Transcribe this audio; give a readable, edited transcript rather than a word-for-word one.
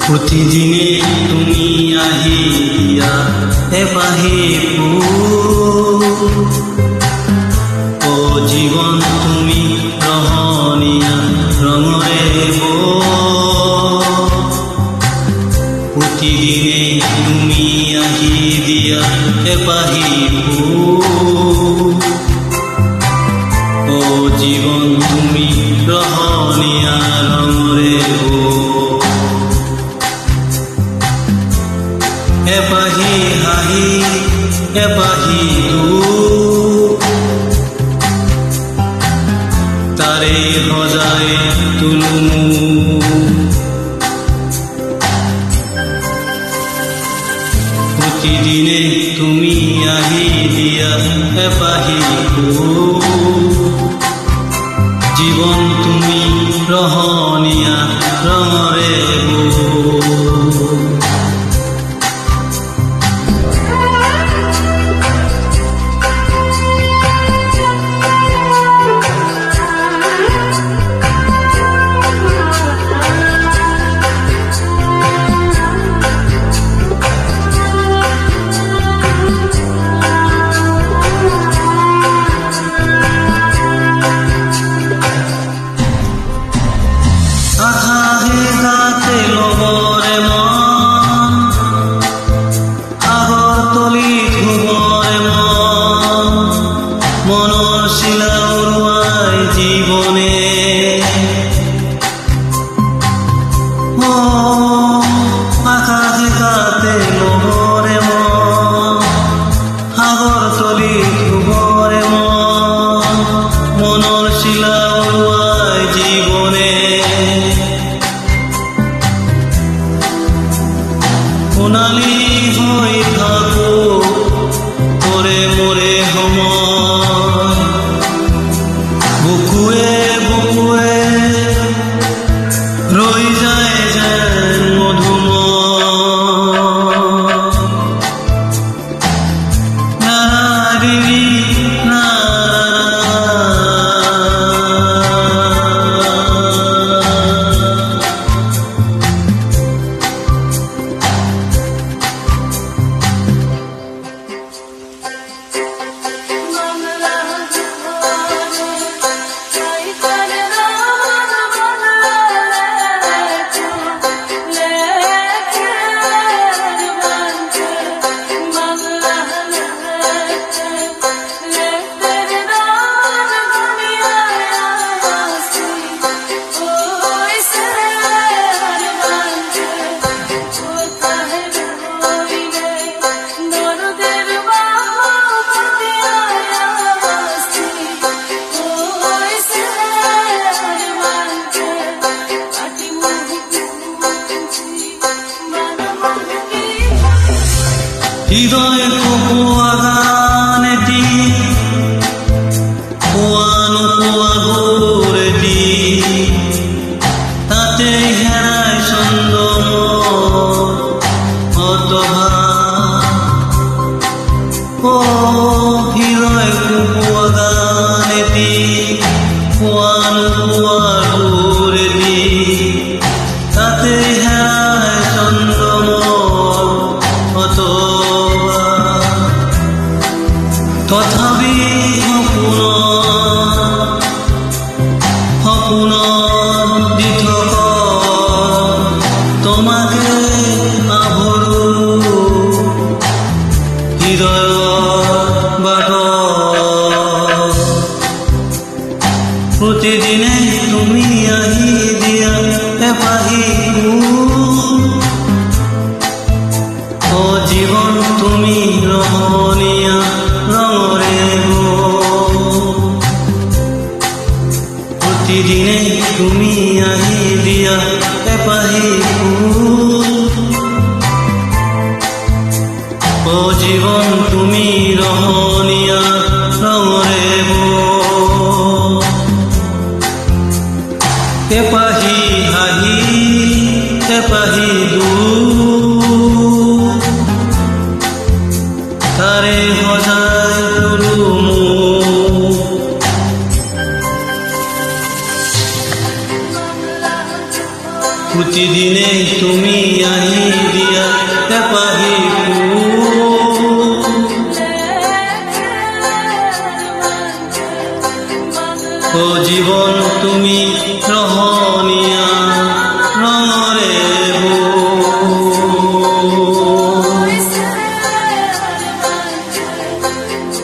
প্ৰতিদিনে তুমি আহি দিয়া এপাহি অ জীৱন তুমি ৰহণীয়া ৰঙৰে প্ৰতিদিনে তুমি আহি দিয়া এপাহি অ জীৱন তুমি ৰহণীয়া ৰঙৰে এপাহি হাঁহি এপাহি তাৰে সজাই তোলো প্ৰতিদিনে তুমি আহি দিয়া এপাহি জীৱন তুমি ৰহণীয়া ৰঙৰে সোণালী হৈ থাকো তোৰে মোৰে সময় বুকুৱে বুকুৱে ৰৈ যায় যেন মধুময় নাৰাৰিৰি হৃদয় কোৱা গানেদি কোৱা নোকোৱা সুৰেদি তাতে হেৰাই চন্দ্ৰ অতভা অ হৃদয় কোৱা গানেদি কোৱা নোকোৱা সুৰেদি তাতে হেৰাই চন্দ্ৰ তথাপি সপোন দি থকা তোমাকে আভৰো হৃদয়ৰ বাট প্ৰতিদিনে তুমি আহি দিয়া এপাহি অ জীৱন তুমি ৰহণীয়া ৰঙৰে প্ৰতিদিনে তুমি আহি দিয়া এপাহি অ জীৱন তুমি ৰহণীয়া ৰঙৰে এপাহি হাঁহি এপাহি তাৰে সজাই তোলো প্রতি দিনে তুমি আহি দিয়া এপাহি ও জীবন তুমি রহনীয়া